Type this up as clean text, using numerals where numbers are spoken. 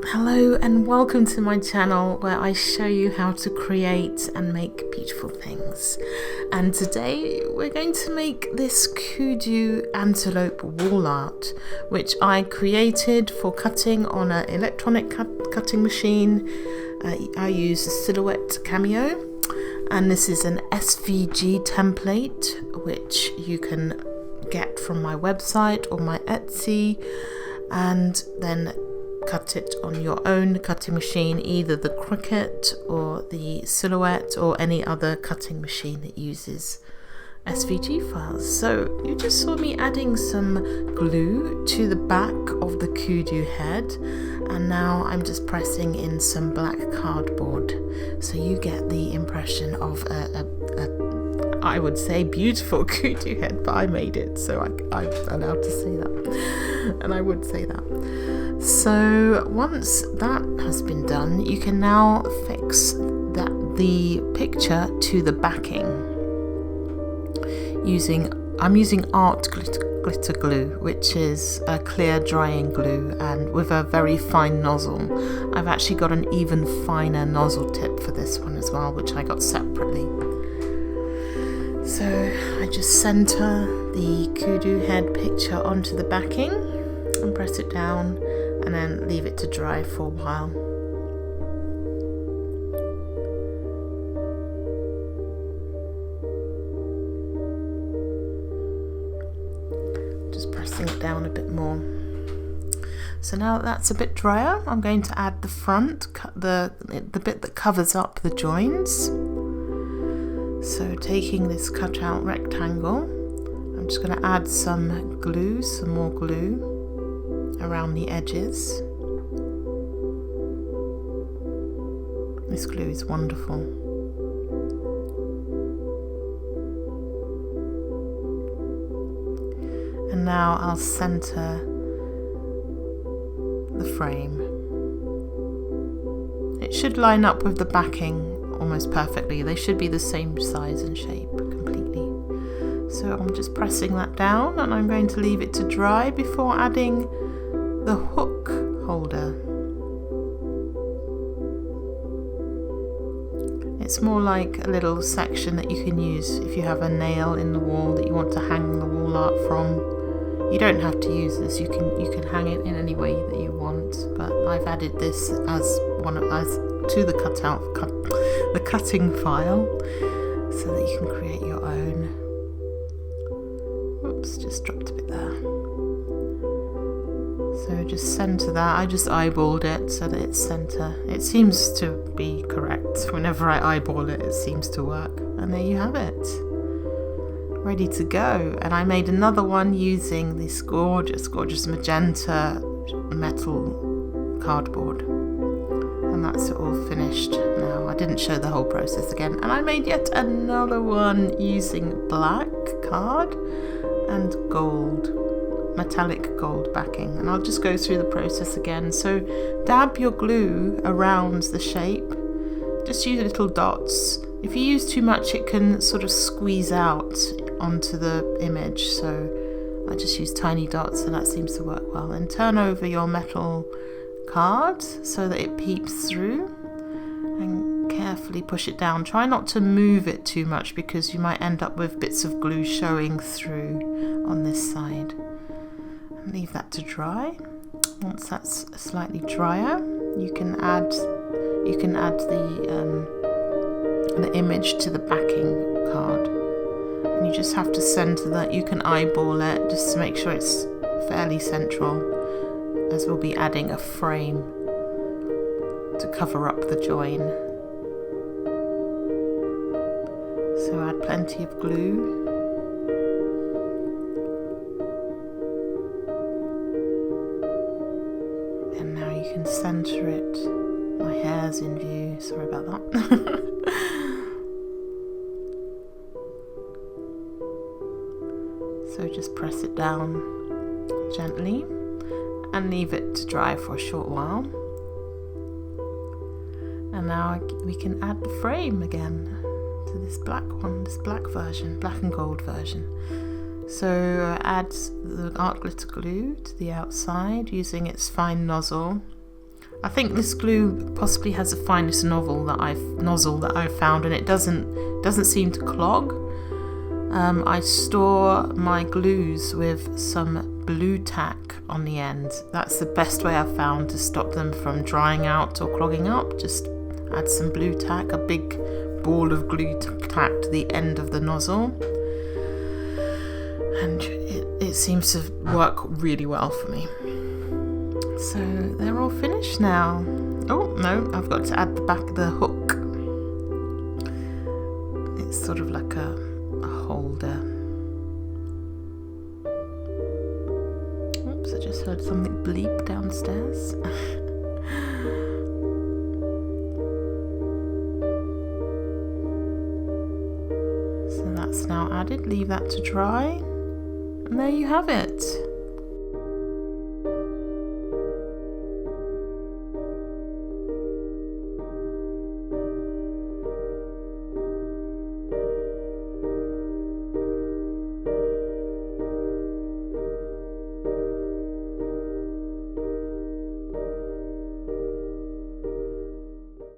Hello and welcome to my channel where I show you how to create and make beautiful things. And today we're going to make this Kudu Antelope wall art, which I created for cutting on an electronic cutting machine. I use a Silhouette Cameo, and this is an SVG template which you can get from my website or my Etsy, and then cut it on your own cutting machine, either the Cricut or the Silhouette or any other cutting machine that uses SVG files. So you just saw me adding some glue to the back of the kudu head, and now I'm just pressing in some black cardboard so you get the impression of a I would say beautiful kudu head, but I made it, so I'm allowed to say that, and I would say that. So once that has been done, you can now fix the picture to the backing I'm using art glitter glue, which is a clear drying glue and with a very fine nozzle. I've actually got an even finer nozzle tip for this one as well, which I got separately. So I just center the kudu head picture onto the backing and press it down, and then leave it to dry for a while. Just pressing it down a bit more. So now that that's a bit drier, I'm going to add the front, the bit that covers up the joins. So taking this cutout rectangle, I'm just going to add some glue, some more glue around the edges. This glue is wonderful. And now I'll center the frame. It should line up with the backing almost perfectly. They should be the same size and shape completely. So I'm just pressing that down, and I'm going to leave it to dry before adding the hook holder. It's more like a little section that you can use if you have a nail in the wall that you want to hang the wall art from. You don't have to use this, you can hang it in any way that you want, but I've added this as to the cutting file so that you can create your own. Oops, just dropped a bit there. So just center that. I just eyeballed it so that it's center. It seems to be correct. Whenever I eyeball it, it seems to work. And there you have it. Ready to go. And I made another one using this gorgeous magenta metal cardboard. And that's it all finished now. I didn't show the whole process again. And I made yet another one using black card and gold, metallic gold backing, and I'll just go through the process again. So dab your glue around the shape, just use little dots. If you use too much, it can sort of squeeze out onto the image, so I just use tiny dots, and that seems to work well. And turn over your metal card so that it peeps through, and carefully push it down. Try not to move it too much because you might end up with bits of glue showing through on this side. Leave that to dry. Once that's slightly drier, you can add the image to the backing card, and you just have to center that. You can eyeball it just to make sure it's fairly central, as we'll be adding a frame to cover up the join. So add plenty of glue. And now you can center it. My hair's in view, sorry about that. So just press it down gently and leave it to dry for a short while. And now we can add the frame again to this black one, this black version, black and gold version. So add the art glitter glue to the outside using its fine nozzle. I think this glue possibly has the finest nozzle that I've found, and it doesn't seem to clog. I store my glues with some blue tack on the end. That's the best way I've found to stop them from drying out or clogging up. Just add some blue tack, a big ball of glue tack to the end of the nozzle, and it seems to work really well for me. So they're all finished now. Oh no, I've got to add the back of the hook. It's sort of like a holder. Oops, I just heard something bleep downstairs. So that's now added. Leave that to dry, and there you have it.